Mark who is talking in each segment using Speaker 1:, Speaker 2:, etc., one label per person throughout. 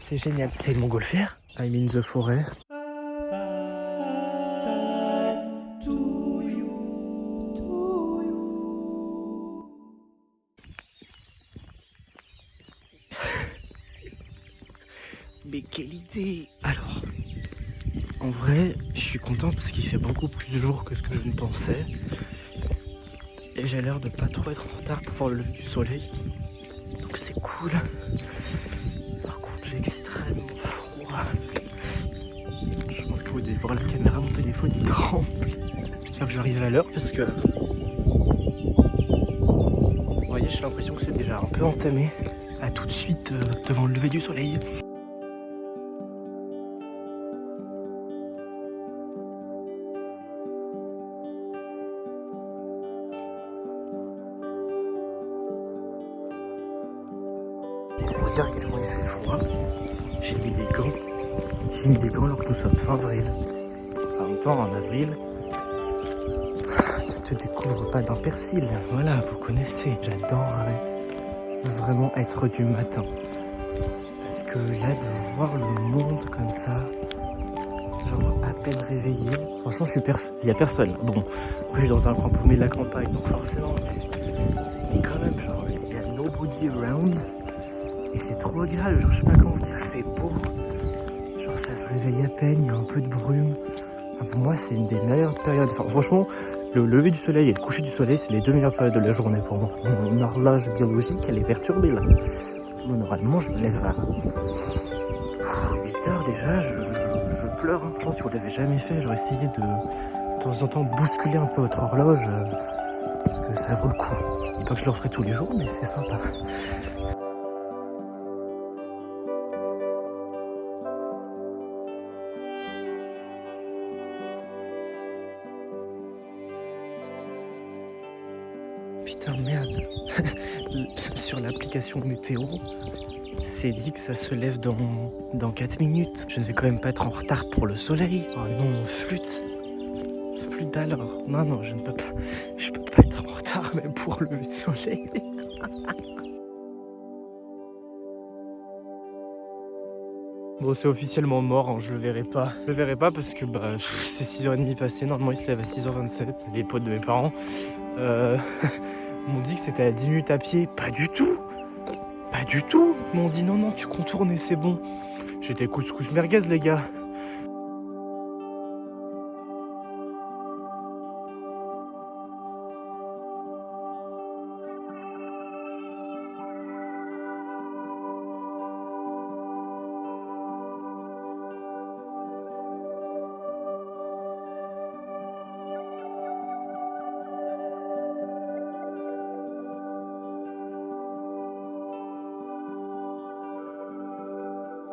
Speaker 1: C'est génial. C'est une montgolfière. I'm in the forêt. Mais quelle idée! Alors, en vrai, je suis content parce qu'il fait beaucoup plus jour que ce que je ne pensais. Et j'ai l'air de pas trop être en retard pour voir le lever du soleil. Donc c'est cool. Par contre, j'ai extrêmement froid. Je pense que vous devez voir la caméra, mon téléphone il tremble. J'espère que j'arrive à l'heure parce que... Vous voyez, j'ai l'impression que c'est déjà un peu entamé. À tout de suite devant le lever du soleil. Regarde à quel point il fait froid. J'ai mis des gants. J'ai mis des gants alors que nous sommes fin avril. Enfin, en même temps, en avril, tu te découvres pas d'un persil. Voilà, vous connaissez. J'adorerais vraiment être du matin. Parce que là, de voir le monde comme ça, genre à peine réveillé, franchement, il y a personne. Bon, après, je suis dans un coin paumé de la campagne, donc forcément, mais quand même, genre, il y a nobody around. Et c'est trop agréable, genre je sais pas comment dire, c'est beau. Genre ça se réveille à peine, il y a un peu de brume. Enfin, pour moi c'est une des meilleures périodes. Enfin, franchement, le lever du soleil et le coucher du soleil, c'est les deux meilleures périodes de la journée pour moi. Mon horloge biologique, elle est perturbée là. Moi normalement je me lève à 8h déjà, je pleure. Je pense que si vous l'avez jamais fait, j'aurais essayé de temps en temps bousculer un peu votre horloge. Parce que ça vaut le coup. Je dis pas que je le referai tous les jours, mais c'est sympa. Putain merde, sur l'application météo, c'est dit que ça se lève dans 4 minutes. Je ne vais quand même pas être en retard pour le soleil. Oh non, flûte alors. Non, je peux pas être en retard même pour le lever du soleil. Bon, c'est officiellement mort, hein, je le verrai pas. Je le verrai pas parce que c'est 6h30 passé. Normalement, il se lève à 6h27, les potes de mes parents. M'ont dit que c'était à 10 minutes à pied. Pas du tout. Ils m'ont dit non, tu contournes et c'est bon. J'étais couscous merguez, les gars.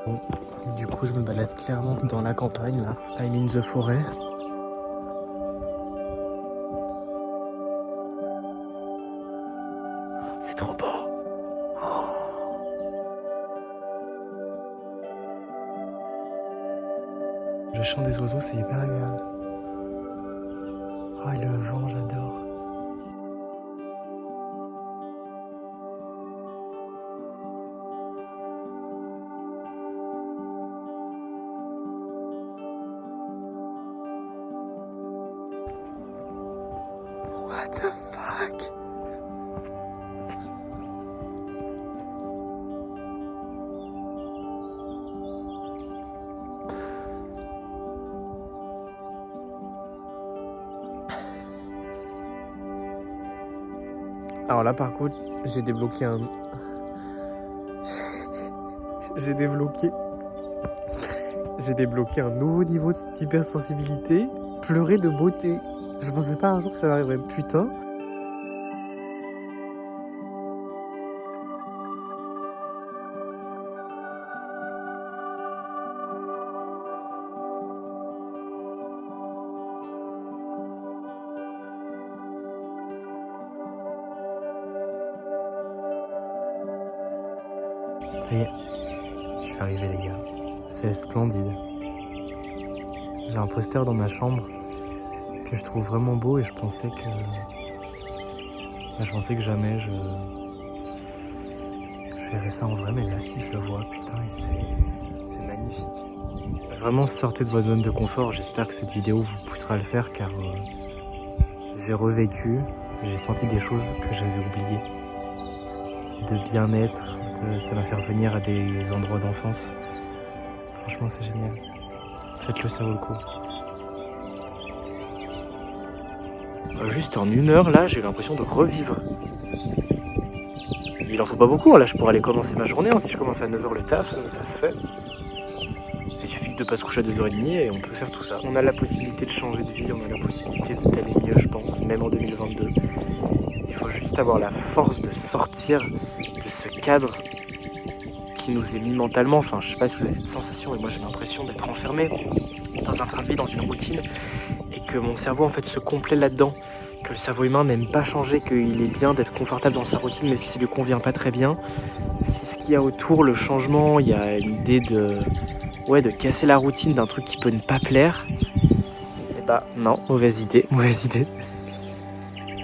Speaker 1: Bon, du coup, je me balade clairement dans la campagne, là. I'm in the forêt. C'est trop beau. Le chant des oiseaux, c'est hyper agréable. Oh, et le vent, j'adore. What the fuck? Alors là par contre, j'ai débloqué un... J'ai débloqué un nouveau niveau d'hypersensibilité. Pleurer de beauté. Je pensais pas un jour que ça m'arriverait, putain. Ça y est, je suis arrivé les gars. C'est splendide. J'ai un poster dans ma chambre que je trouve vraiment beau et je pensais que jamais je verrais ça en vrai, mais là si je le vois, putain, et Vraiment, sortez de votre zone de confort. J'espère que cette vidéo vous poussera à le faire car j'ai revécu, j'ai senti des choses que j'avais oubliées. De bien-être, ça m'a fait revenir à des endroits d'enfance. Franchement, c'est génial. Faites-le, ça vaut le coup. Juste en 1 heure, là, j'ai eu l'impression de revivre. Il en faut pas beaucoup, là, je pourrais aller commencer ma journée. Si je commence à 9h le taf, ça se fait. Il suffit de ne pas se coucher à 2h30 et on peut faire tout ça. On a la possibilité de changer de vie, on a la possibilité d'aller mieux, je pense, même en 2022. Il faut juste avoir la force de sortir de ce cadre qui nous est mis mentalement. Enfin, je sais pas si vous avez cette sensation, mais moi j'ai l'impression d'être enfermé dans un train de vie, dans une routine, et que mon cerveau en fait se complaît là-dedans. Que le cerveau humain n'aime pas changer, qu'il est bien d'être confortable dans sa routine, même si ça lui convient pas très bien. Si ce qu'il y a autour, le changement, il y a une idée de casser la routine d'un truc qui peut ne pas plaire, et bah non, mauvaise idée.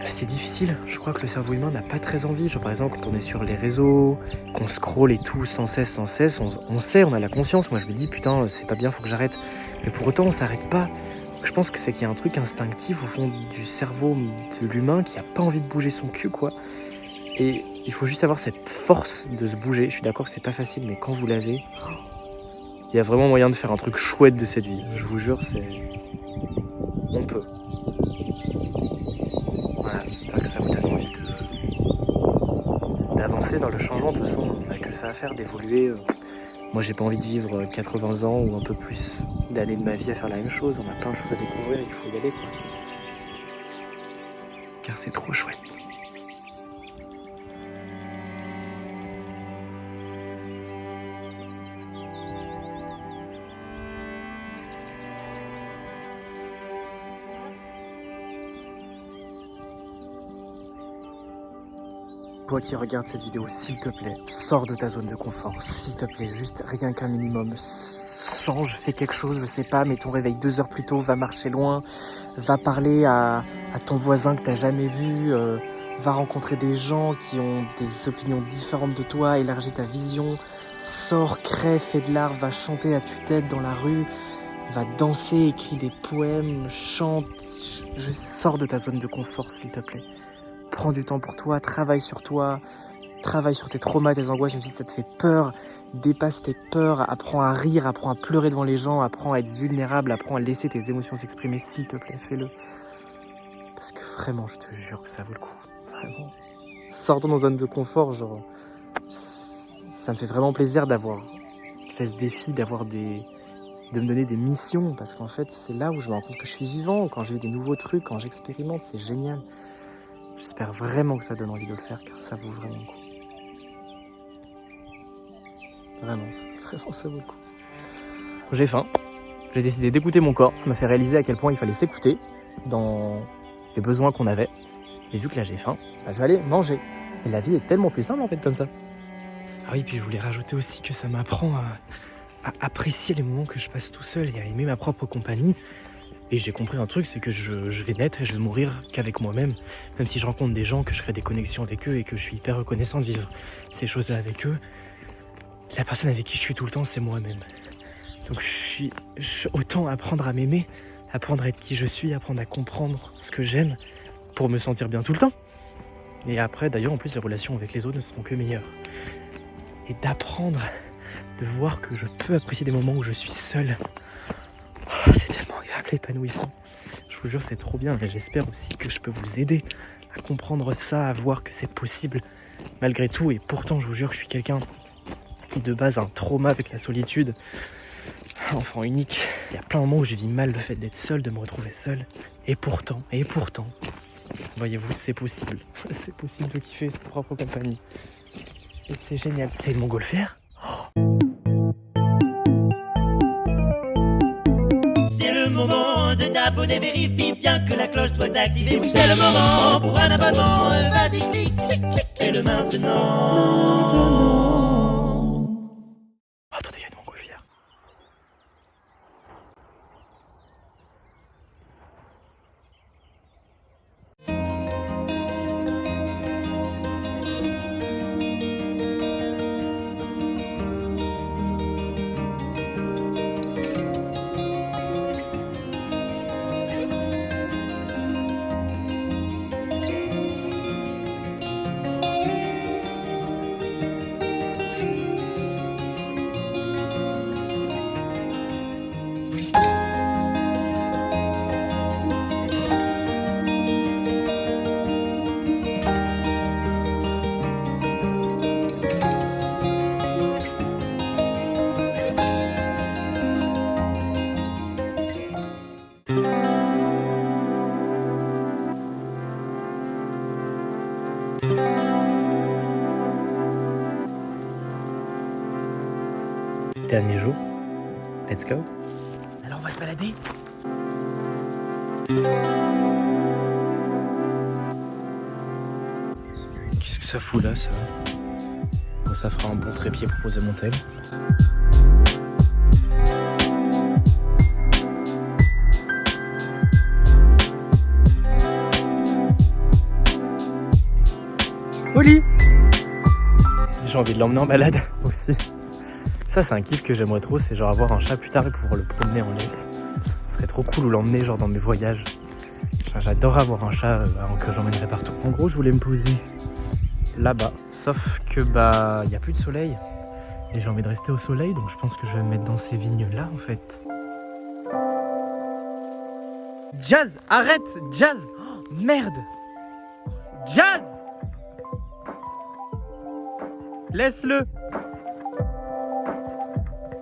Speaker 1: C'est difficile, je crois que le cerveau humain n'a pas très envie. Genre par exemple quand on est sur les réseaux, qu'on scrolle et tout sans cesse, on sait, on a la conscience. Moi je me dis putain c'est pas bien, faut que j'arrête. Mais pour autant on s'arrête pas. Donc, je pense que c'est qu'il y a un truc instinctif au fond du cerveau de l'humain qui a pas envie de bouger son cul quoi. Et il faut juste avoir cette force de se bouger. Je suis d'accord que c'est pas facile, mais quand vous l'avez, il y a vraiment moyen de faire un truc chouette de cette vie. Je vous jure, on peut. Voilà, j'espère que ça vous donne envie d'avancer dans le changement. De toute façon, on n'a que ça à faire, d'évoluer. Moi, j'ai pas envie de vivre 80 ans ou un peu plus d'années de ma vie à faire la même chose. On a plein de choses à découvrir, il faut y aller, quoi. Car c'est trop chouette. Toi qui regardes cette vidéo, s'il te plaît, sors de ta zone de confort, s'il te plaît, juste rien qu'un minimum, change, fais quelque chose, je sais pas, mets ton réveil 2 heures plus tôt, va marcher loin, va parler à ton voisin que t'as jamais vu, va rencontrer des gens qui ont des opinions différentes de toi, élargis ta vision, sors, crée, fais de l'art, va chanter à tue-tête dans la rue, va danser, écris des poèmes, chante, sors de ta zone de confort, s'il te plaît. Prends du temps pour toi, travaille sur tes traumas, tes angoisses, même si ça te fait peur, dépasse tes peurs, apprends à rire, apprends à pleurer devant les gens, apprends à être vulnérable, apprends à laisser tes émotions s'exprimer, s'il te plaît, fais-le. Parce que vraiment, je te jure que ça vaut le coup, vraiment. Sors de nos zones de confort, genre, ça me fait vraiment plaisir d'avoir fait ce défi, de me donner des missions, parce qu'en fait, c'est là où je me rends compte que je suis vivant, quand j'ai des nouveaux trucs, quand j'expérimente, c'est génial. J'espère vraiment que ça donne envie de le faire, car ça vaut vraiment le coup. Vraiment, ça vaut le coup. J'ai faim, j'ai décidé d'écouter mon corps, ça m'a fait réaliser à quel point il fallait s'écouter dans les besoins qu'on avait. Et vu que là j'ai faim, je vais aller manger. Et la vie est tellement plus simple en fait comme ça. Ah oui, puis je voulais rajouter aussi que ça m'apprend à apprécier les moments que je passe tout seul et à aimer ma propre compagnie. Et j'ai compris un truc, c'est que je vais naître et je vais mourir qu'avec moi-même. Même si je rencontre des gens, que je crée des connexions avec eux et que je suis hyper reconnaissant de vivre ces choses-là avec eux, la personne avec qui je suis tout le temps, c'est moi-même. Donc autant apprendre à m'aimer, apprendre à être qui je suis, apprendre à comprendre ce que j'aime pour me sentir bien tout le temps. Et après, d'ailleurs, en plus, les relations avec les autres ne seront que meilleures. Et d'apprendre, de voir que je peux apprécier des moments où je suis seul. Oh, c'est tellement agréable, épanouissant. Je vous jure, c'est trop bien. Et j'espère aussi que je peux vous aider à comprendre ça, à voir que c'est possible malgré tout. Et pourtant, je vous jure que je suis quelqu'un qui de base a un trauma avec la solitude. Enfant unique. Il y a plein de moments où je vis mal le fait d'être seul, de me retrouver seul. Et pourtant, voyez-vous, c'est possible. C'est possible de kiffer sa propre compagnie. Et c'est génial. C'est une montgolfière.
Speaker 2: C'est le moment de t'abonner, vérifie bien que la cloche soit activée. Oui, c'est le moment pour un abonnement. Vas-y, clique, clique, clique. Fais-le maintenant.
Speaker 1: Attendez, il y a une montgolfière. dernier jour. Let's go. Alors on va se balader. Qu'est-ce que ça fout là, ça? Bon, ça fera un bon trépied pour poser mon tel. Oli! J'ai envie de l'emmener en balade aussi. Ça c'est un kiff que j'aimerais trop, c'est genre avoir un chat plus tard et pouvoir le promener en laisse. Ce serait trop cool ou l'emmener genre dans mes voyages. J'adore avoir un chat que j'emmènerais partout. En gros je voulais me poser là-bas, sauf que bah il n'y a plus de soleil. Et j'ai envie de rester au soleil, donc je pense que je vais me mettre dans ces vignes là en fait. Jazz, arrête, Jazz! Oh, merde! Jazz! Laisse-le!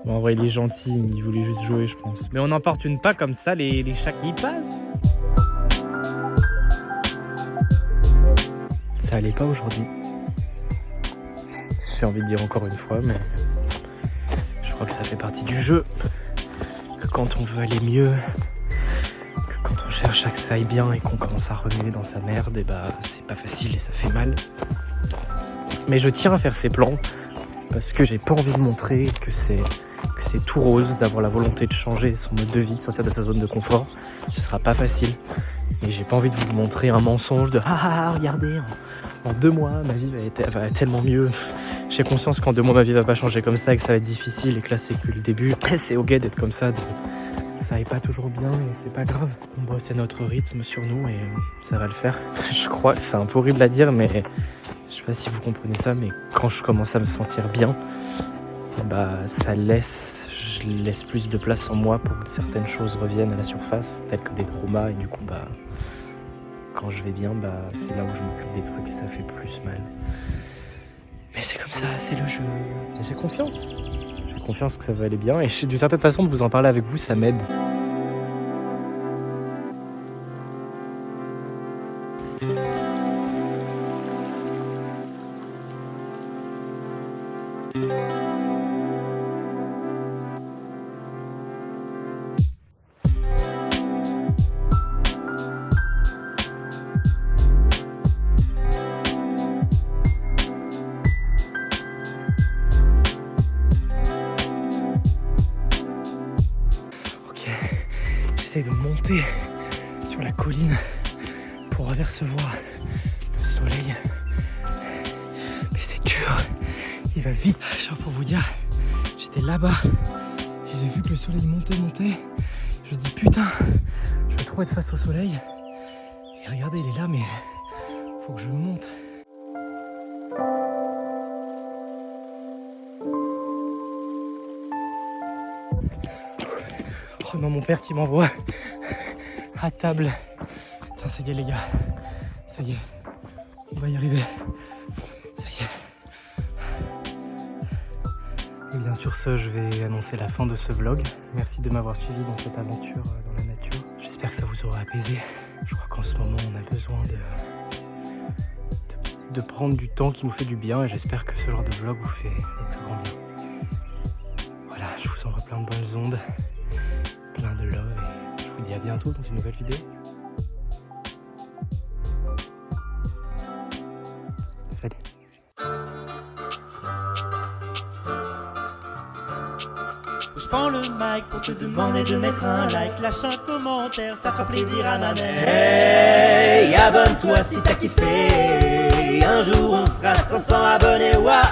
Speaker 1: Bon, en vrai, il est gentil, il voulait juste jouer, je pense. Mais on n'emportune pas comme ça les chats qui passent. Ça allait pas aujourd'hui. J'ai envie de dire encore une fois, mais je crois que ça fait partie du jeu. Que quand on veut aller mieux, que quand on cherche à que ça aille bien et qu'on commence à remuer dans sa merde, et bah c'est pas facile et ça fait mal. Mais je tiens à faire ces plans parce que j'ai pas envie de montrer que c'est tout rose, d'avoir la volonté de changer son mode de vie, de sortir de sa zone de confort. Ce sera pas facile. Et j'ai pas envie de vous montrer un mensonge de regardez, en 2 mois ma vie va être tellement mieux. J'ai conscience qu'en 2 mois ma vie va pas changer comme ça et que ça va être difficile et que là c'est que le début. C'est ok d'être comme ça, ça aille pas toujours bien et c'est pas grave. On bosse à notre rythme sur nous et ça va le faire. Je crois que c'est un peu horrible à dire, mais je sais pas si vous comprenez ça, mais quand je commence à me sentir bien, bah je laisse plus de place en moi pour que certaines choses reviennent à la surface, telles que des traumas, et du coup bah quand je vais bien, bah c'est là où je m'occupe des trucs et ça fait plus mal. Mais c'est comme ça, c'est le jeu. J'ai confiance. J'ai confiance que ça va aller bien et d'une certaine façon de vous en parler avec vous, ça m'aide. J'essaie de monter sur la colline pour apercevoir le soleil. Mais c'est dur, il va vite. Genre pour vous dire, j'étais là-bas et j'ai vu que le soleil montait. Je me dis putain, je vais trop être face au soleil. Et regardez, il est là, mais faut que je monte. Oh non, mon père qui m'envoie à table. Putain, ça y est les gars, ça y est, on va y arriver, ça y est. Et bien sur ce, je vais annoncer la fin de ce vlog. Merci de m'avoir suivi dans cette aventure dans la nature. J'espère que ça vous aura apaisé. Je crois qu'en ce moment, on a besoin de prendre du temps qui nous fait du bien et j'espère que ce genre de vlog vous fait le plus grand bien. Voilà, je vous envoie plein de bonnes ondes. Plein de love et je vous dis à bientôt dans une nouvelle vidéo. Salut.
Speaker 2: Je prends le mic pour te demander de mettre un like, lâche un commentaire, ça fera plaisir à ma mère. Hey, abonne-toi si t'as kiffé. Un jour on sera 500 abonnés. Waouh.